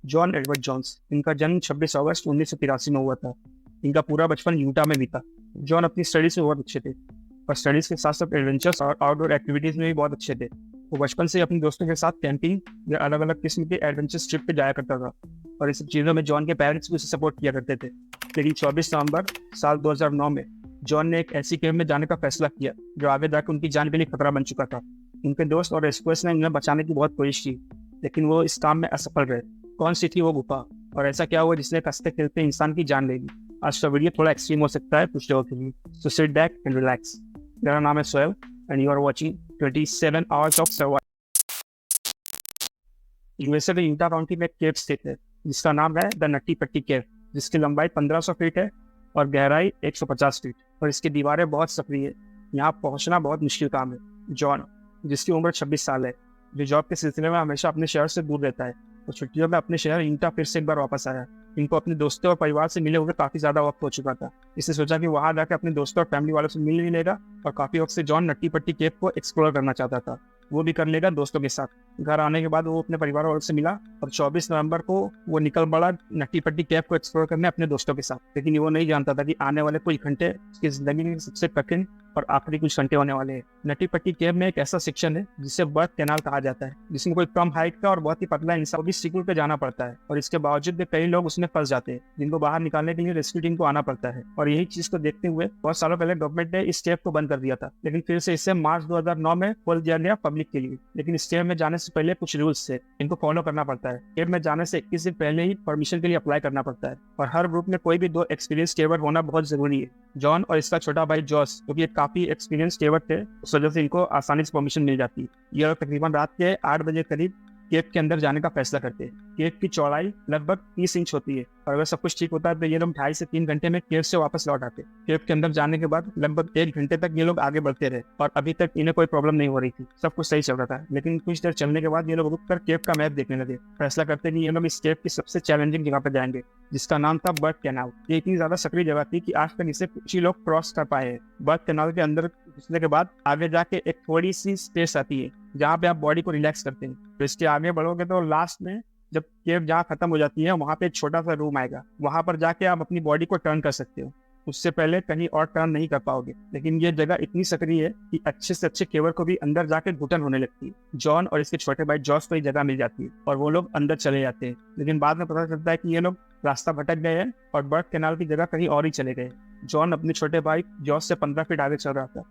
John Edward Jones, इनका जन्म 26 अगस्त 1983 में हुआ था। इनका पूरा बचपन यूटा में बीता। जॉन अपनी स्टडीज में बहुत अच्छे थे और स्टडीज के साथ साथ एडवेंचर्स और आउटडोर एक्टिविटीज में भी बहुत अच्छे थे। वो बचपन से अपने दोस्तों के साथ कैंपिंग या अलग अलग किस्म के एडवेंचर ट्रिप पे जाया करता था और इस सब चीज़ों में जॉन के पेरेंट्स भी उसे सपोर्ट किया करते थे। लेकिन 24 नवंबर साल 2009 में जॉन ने एक ऐसी केव में जाने का फैसला किया जो आगे जाकर उनकी जान के लिए खतरा बन चुका था। उनके दोस्त और रेस्क्यूअर्स ने उन्हें बचाने की बहुत कोशिश की, लेकिन वो इस काम में असफल रहे। कौन सी थी वो गुफा, और ऐसा क्या हुआ जिसने हंसते खेलते इंसान की जान ले ली? आज का वीडियो थोड़ा एक्सट्रीम हो सकता है कुछ लोगों के लिए, so sit back and relax. मेरा नाम है Sohail and you are watching 27 hours of survival. USA के यूटा काउंटी में एक केव स्थित है जिसका नाम है द नट्टी पट्टी केव, जिसकी लंबाई 1500 फीट है और गहराई 150 फीट, और इसकी दीवारें बहुत सक्रिय है। यहाँ पहुंचना बहुत मुश्किल काम है। जॉन, जिसकी उम्र 26 साल है, जो जॉब के सिलसिले में हमेशा अपने शहर से दूर रहता है, तो छुट्टियों में अपने शहर यूटा फिर से एक बार वापस आया। इनको अपने दोस्तों और परिवार से मिले हुए काफी ज्यादा वक्त हो चुका था। इसने सोचा कि वहां जाकर अपने दोस्तों और फैमिली वालों से मिल भी लेगा, और काफी वक्त से जॉन नट्टी पट्टी केव को एक्सप्लोर करना चाहता था। वो भी कर लेगा दोस्तों के साथ। घर आने के बाद वो अपने परिवार वालों से मिला और 24 नवंबर को वो निकल पड़ा नट्टी पट्टी केव को एक्सप्लोर करने अपने दोस्तों के साथ। लेकिन वो नहीं जानता था कि आने वाले कुछ घंटे उसकी जिंदगी के सबसे कठिन और आखिरी कुछ घंटे होने वाले हैं। नट्टी पट्टी केव में एक ऐसा सेक्शन है जिसे बर्थ कैनाल कहा जाता है, जिसमें कोई कम हाइट का और बहुत ही पतला इंसान भी सीकुड़ पे जाना पड़ता है, और इसके बावजूद भी कई लोग उसमें फंस जाते हैं, जिनको बाहर निकालने के लिए रेस्क्यू टीम को आना पड़ता है। और यही चीज को देखते हुए बहुत सालों पहले गवर्नमेंट ने इस केव को बंद कर दिया था, लेकिन फिर से इसे मार्च 2009 में खोल दिया गया पब्लिक के लिए। लेकिन इस केव में जाने से पहले कुछ रूल्स थे, इनको फॉलो करना पड़ता है। केव में जाने से 21 दिन पहले ही परमिशन के लिए अप्लाई करना पड़ता है, और हर ग्रुप में कोई भी 2 एक्सपीरियंस केवर होना बहुत जरूरी है। जॉन और इसका छोटा भाई जॉस, क्योंकि काफी एक्सपीरियंस केवर थे, उस वजह से इनको आसानी से परमिशन मिल जाती है। ये लोग तकरीबन रात के 8 बजे करीब केव के अंदर जाने का फैसला करते हैं। केव की चौड़ाई लगभग 30 इंच होती है, और अगर सब कुछ ठीक होता है तो ये लोग 2.5 से 3 घंटे में केव से वापस लौट आते। केव के अंदर जाने के बाद लगभग 1 घंटे तक ये लोग आगे बढ़ते रहे, और अभी तक इन्हें कोई प्रॉब्लम नहीं हो रही थी, सब कुछ सही चल रहा था। लेकिन कुछ देर चलने के बाद ये लोग रुककर केव का मैप देखने लगे। फैसला करते कि ये लोग इस केव की सबसे चैलेंजिंग जगह पर जाएंगे, जिसका नाम था बर्थ कैनाल। ये इतनी ज्यादा सक्रिय जगह थी कि आज तक इसे कुछ ही लोग क्रॉस कर पाए हैं। बर्थ कैनाल के अंदर घुसने के बाद आगे जाके एक थोड़ी सी स्पेस आती है जहाँ पे आप बॉडी को रिलैक्स करते हैं। तो इसके आगे बढ़ोगे तो लास्ट में जब केव जहाँ खत्म हो जाती है वहां पे एक छोटा सा रूम आएगा, वहां पर जाके आप अपनी बॉडी को टर्न कर सकते हो। उससे पहले कहीं और टर्न नहीं कर पाओगे। लेकिन ये जगह इतनी सक्रिय है कि अच्छे से अच्छे केवर को भी अंदर जाके घुटन होने लगती है। जॉन और इसके छोटे भाई जॉस को ये जगह मिल जाती है और वो लोग अंदर चले जाते हैं। लेकिन बाद में पता चलता है कि ये लोग रास्ता भटक गए हैं और बर्थ कैनाल की जगह कहीं और ही चले गए। जॉन अपने छोटे भाई जॉस से 15 फीट आगे चल रहा था।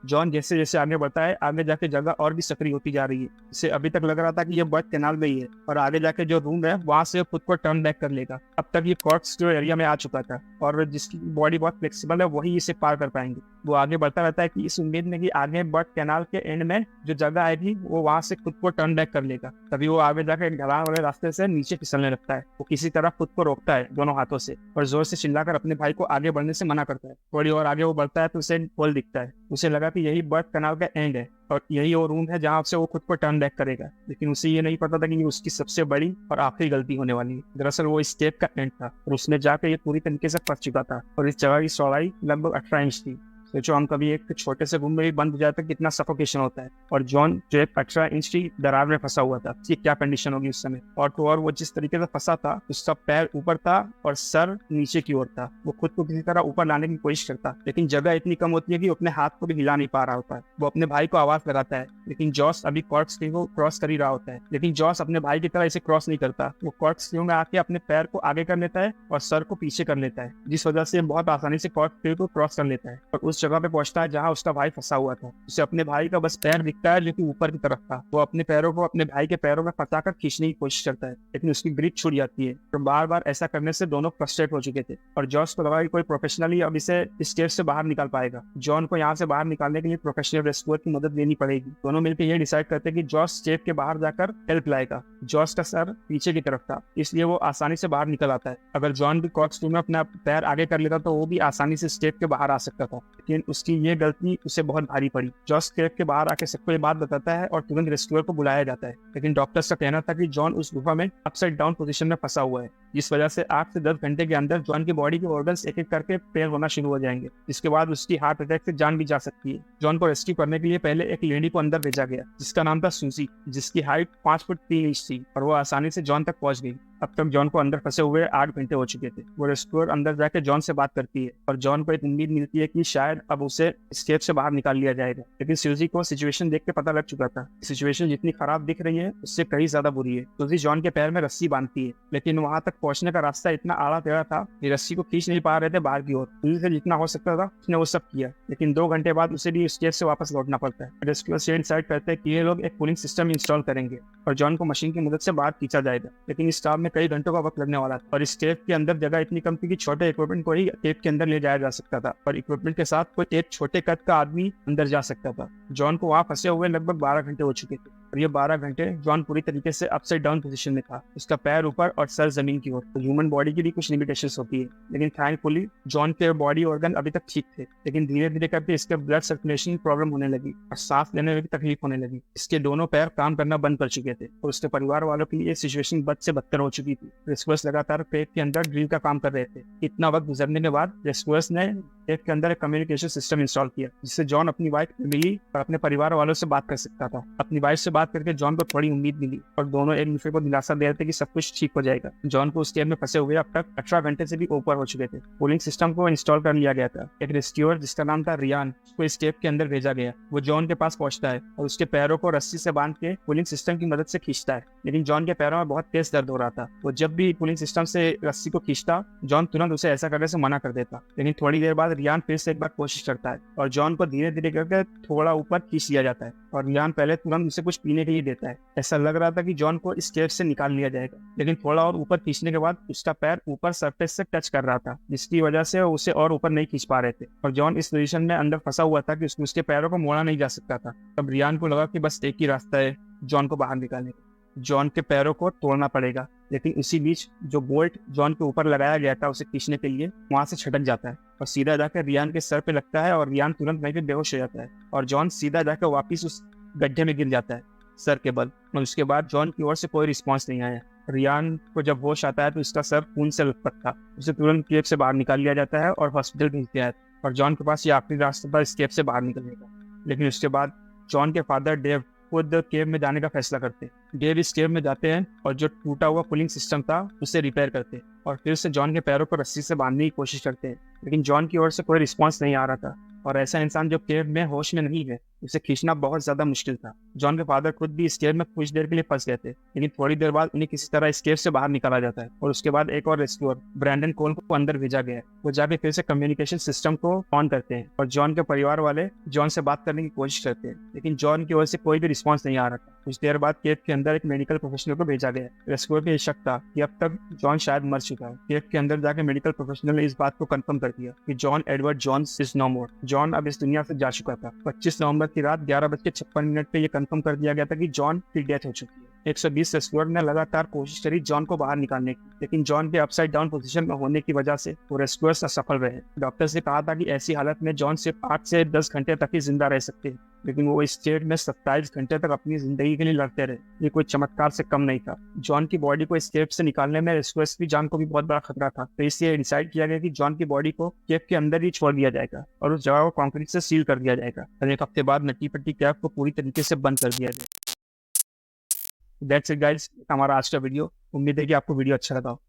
जॉन जैसे जैसे आगे बढ़ता है, आगे जाके जगह और भी सक्रिय होती जा रही है। इसे अभी तक लग रहा था कि ये बर्थ कैनाल में ही है, और आगे जाके जो रूम है वहां से खुद को टर्न बैक कर लेगा। अब तक ये कॉर्क्सक्रू एरिया में आ चुका था, और जिसकी बॉडी बहुत फ्लेक्सिबल है वही इसे पार कर पाएंगे। वो आगे बढ़ता रहता है कि इस उम्मीद में कि आगे बर्थ कैनाल के एंड में जो जगह आएगी वो वहां से खुद को टर्न बैक कर लेगा। तभी वो आगे जाकर एक ढलान वाले रास्ते से नीचे फिसलने लगता है। वो किसी तरह खुद को रोकता है दोनों हाथों से, और जोर से चिल्लाकर अपने भाई को आगे बढ़ने से मना करता है। थोड़ी और आगे वो बढ़ता है तो उसे होल दिखता है। उसे लगा कि यही बर्थ कैनाल का एंड है और यही वो रूम है जहां से वो खुद को टर्न बैक करेगा। लेकिन उसे ये नहीं पता था कि ये उसकी सबसे बड़ी और आखिरी गलती होने वाली है। दरअसल वो इस टेप का एंड था, और उसने जाकर ये पूरी तरीके से फंस चुका था, और इस जगह की चौड़ाई लगभग 18 इंच थी। तो जॉन कभी एक छोटे से रूम में भी बंद हो जाता है, कितना सफोकेशन होता है। और जॉन जो एक 18 इंच की दरार में फंसा हुआ था, उसकी क्या कंडीशन होगी उस समय। और तो और वो जिस तरीके से फंसा था, उसका पैर ऊपर था और सर नीचे की ओर था। वो खुद को किसी तरह ऊपर लाने की कोशिश करता, लेकिन जगह इतनी कम होती है कि अपने हाथ को भी हिला नहीं पा रहा होता है। वो अपने भाई को आवाज लगाता है, लेकिन जॉस अभी कॉर्क्सक्रू को क्रॉस कर ही रहा होता है। लेकिन जॉस अपने भाई की तरह इसे क्रॉस नहीं करता। वो कॉर्क्सक्रू में आके अपने पैर को आगे कर लेता है और सर को पीछे कर लेता है, जिस वजह से बहुत आसानी से कॉर्क्सक्रू को क्रॉस कर लेता है और उस जगह पे पहुंचता है जहाँ उसका भाई फंसा हुआ था। उसे अपने भाई का बस पैर दिखता है जो कि ऊपर की तरफ था। वो अपने पैरों को अपने भाई के पैरों में फंसाकर खींचने की कोशिश करता है, लेकिन उसकी ग्रिप छूट जाती है। तो बार बार ऐसा करने से दोनों फ्रस्ट्रेट हो चुके थे, और जॉस को लगा कि कोई प्रोफेशनली अब इसे इस केव से बाहर निकाल पाएगा। जॉन को यहाँ से बाहर निकालने के लिए प्रोफेशनल रेस्क्यूअर की मदद लेनी पड़ेगी। दोनों मिलकर ये डिसाइड करते कि जॉस केव के बाहर जाकर हेल्प लाएगा। जॉस का सर पीछे की तरफ था, इसलिए वो आसानी से बाहर निकल आता है। अगर जॉन भी कॉर्क्सक्रू में अपना पैर आगे कर लेता तो वो भी आसानी से स्टेप के बाहर आ सकता था, लेकिन उसकी ये गलती उसे बहुत भारी पड़ी। जॉस केव के बाहर आके सबको ये बात बताता है और तुरंत रेस्क्यूअर को बुलाया जाता है। लेकिन डॉक्टर्स का कहना था कि जॉन उस गुफा में अपसाइड डाउन पोजीशन में फंसा हुआ है। जिस वजह से 8 से 10 घंटे के अंदर जॉन की बॉडी के ऑर्गन्स एक एक करके फेल होना शुरू हो जाएंगे, जिसके बाद उसकी हार्ट अटैक से जान भी जा सकती है। जॉन को रेस्क्यू करने के लिए पहले एक लेडी को अंदर भेजा गया जिसका नाम था सूजी, जिसकी हाइट 5 फुट 3 इंच थी और वो आसानी से जॉन तक पहुंच गई। अब तक जॉन को अंदर फंसे हुए 8 घंटे हो चुके थे। वो रेस्क्यूअर अंदर जाकर जॉन से बात करती है और जॉन को एक उम्मीद मिलती है कि शायद अब उसे स्केप से बाहर निकाल लिया जाएगा, लेकिन सूजी को सिचुएशन देख के पता लग चुका था। सिचुएशन जितनी खराब दिख रही है उससे कहीं ज्यादा बुरी है। सूजी जॉन के पैर में रस्सी बांधती है, लेकिन वहां तक पहुंचने का रास्ता इतना आड़ा टेढ़ा था कि रस्सी को खींच नहीं पा रहे थे बाहर की ओर। सूजी से जितना हो सकता था उसने वो सब किया, लेकिन 2 घंटे बाद उसे भी स्केप से वापस लौटना पड़ता है। रेस्क्यूअर से डिसाइड करते हैं कि ये लोग एक कूलिंग सिस्टम इंस्टॉल करेंगे और जॉन को मशीन की मदद से बाहर खींचा जाएगा, लेकिन इस काम में कई घंटों का वक्त लगने वाला था। और इस केव के अंदर जगह इतनी कम थी कि छोटे इक्विपमेंट को ही केव के अंदर ले जाया जा सकता था, और इक्विपमेंट के साथ कोई एक छोटे कद का आदमी अंदर जा सकता था। जॉन को वहां फंसे हुए लगभग 12 घंटे हो चुके थे और ये 12 घंटे जॉन पूरी तरीके से अपसाइड डाउन पोजीशन में था। उसका पैर ऊपर और सर जमीन की ओर। तो ह्यूमन बॉडी की भी कुछ लिमिटेशंस होती है, लेकिन थैंकफुली जॉन के बॉडी ऑर्गन अभी तक ठीक थे, लेकिन धीरे धीरे करके इसके ब्लड सर्कुलेशन प्रॉब्लम होने लगी और सांस लेने में भी तकलीफ होने लगी। इसके दोनों पैर काम करना बंद कर चुके थे और उसके परिवार वालों के लिए सिचुएशन बद से बदतर हो चुकी थी। रेस्क्यूअर्स लगातार पेट के अंदर ड्रिल का काम कर रहे थे। इतना वक्त गुजरने के बाद रेस्क्यूअर्स ने पेट के अंदर एक कम्युनिकेशन सिस्टम इंस्टॉल किया, जिससे जॉन अपनी वाइफ एमिली और अपने परिवार वालों से बात कर सकता था। अपनी वाइफ से बात करके जॉन को थोड़ी उम्मीद मिली और दोनों एक दूसरे को दिलासा दे रहे थे कि सब कुछ ठीक हो जाएगा। जॉन को उस केव में फंसे हुए अब तक 18 घंटे से भी ऊपर हो चुके थे। कूलिंग सिस्टम को इंस्टॉल कर लिया गया था। एक रेस्क्यूअर जिसका नाम था रियान, उसको इस केव के अंदर भेजा गया। वो जॉन के पास पहुंचता है और उसके पैरों को रस्सी से बांध के कूलिंग सिस्टम की मदद से खींचता है, लेकिन जॉन के पैरों में बहुत तेज दर्द हो रहा था। वो जब भी कूलिंग सिस्टम से रस्सी को खींचता, जॉन तुरंत उसे ऐसा करने से मना कर देता। लेकिन थोड़ी देर बाद रियान फिर से एक बार कोशिश करता है और जॉन को धीरे धीरे करके थोड़ा ऊपर खींच लिया जाता है और रियान पहले तुरंत उसे कुछ पीने के लिए देता है। ऐसा लग रहा था कि जॉन को इस केव से निकाल लिया जाएगा, लेकिन थोड़ा और ऊपर खींचने के बाद उसका पैर ऊपर सरफेस से टच कर रहा था, जिसकी वजह से उसे और ऊपर नहीं खींच पा रहे थे और जॉन इस पोजीशन में अंदर फंसा हुआ था कि उसके पैरों को मोड़ा नहीं जा सकता था। तब रियान को लगा कि बस एक ही रास्ता है जॉन को बाहर निकालने का, जॉन के पैरों को तोड़ना पड़ेगा। लेकिन उसी बीच जो बोल्ट जॉन के ऊपर लगाया गया था उसे खींचने के लिए, वहां से छटक जाता है और सीधा जाकर रियान के सर पे लगता है और रियान तुरंत वहीं पे बेहोश हो जाता है और जॉन सीधा जाकर वापिस उस गड्ढे में गिर जाता है सर के बल। और उसके बाद जॉन की ओर से कोई रिस्पॉन्स नहीं आया। रियान को जब होश आता है तो उसका सर खून से लथपथ था। उसे तुरंत केव से बाहर निकाल लिया जाता है और हॉस्पिटल भेज दिया है और जॉन के पास ये आखिरी रास्ता था इस केव से बाहर निकलने का। लेकिन उसके बाद जॉन के फादर डेव खुद केव में जाने का फैसला करते हैं। डेव इस केव में जाते हैं और जो टूटा हुआ कूलिंग सिस्टम था उसे रिपेयर करते हैं और फिर से जॉन के पैरों को रस्सी से बांधने की कोशिश करते हैं, लेकिन जॉन की ओर से कोई रिस्पॉन्स नहीं आ रहा था और ऐसा इंसान जो केव में होश में नहीं है उसे खींचना बहुत ज्यादा मुश्किल था। जॉन के फादर खुद भी इस केव में कुछ देर के लिए फंस गए थे, लेकिन थोड़ी देर बाद उन्हें किसी तरह इस केव से बाहर निकाला जाता है और उसके बाद एक और रेस्क्यूअर ब्रैंडन कोल को अंदर भेजा गया है। वो जाके फिर से कम्युनिकेशन सिस्टम को ऑन करते हैं और जॉन के परिवार वाले जॉन से बात करने की कोशिश करते हैं, लेकिन जॉन की ओर से कोई भी रिस्पॉन्स नहीं आ रहा था। कुछ देर बाद केव के अंदर एक मेडिकल प्रोफेशनल को भेजा गया। रेस्क्यूअर को शक था कि अब तक जॉन शायद मर चुका है। केव के अंदर जाके मेडिकल प्रोफेशनल ने इस बात को कंफर्म कर दिया कि John Edward Jones is no more. John अब इस दुनिया से जा चुका था। 25 नवंबर की रात 11:56 पे ये कंफर्म कर दिया गया था कि जॉन की डेथ हो चुकी है। 120 रेस्क्यूअर ने लगातार कोशिश करी जॉन को बाहर निकालने की, लेकिन जॉन के अपसाइड डाउन पोजीशन में होने की वजह से वो रेस्क्यूअर्स असफल रहे। डॉक्टर से कहा था कि ऐसी हालत में जॉन सिर्फ 8 से 10 घंटे तक ही जिंदा रह सकते हैं, लेकिन वो इस स्टेट में 27 घंटे तक अपनी जिंदगी के लिए लड़ते रहे। ये कोई चमत्कार से कम नहीं था। जॉन की बॉडी को इस केव से निकालने में रेस्क्यूअर्स की जान को भी बहुत बड़ा खतरा था, तो इसलिए डिसाइड किया गया कि जॉन की बॉडी को केव के अंदर ही छोड़ दिया जाएगा और उस जगह को कंक्रीट से सील कर दिया जाएगा और एक हफ्ते बाद नट्टी पट्टी केव को पूरी तरीके से बंद कर दिया जाएगा। दैट्स इट गाइस, हमारा आज का वीडियो। उम्मीद है कि आपको वीडियो अच्छा लगा हो।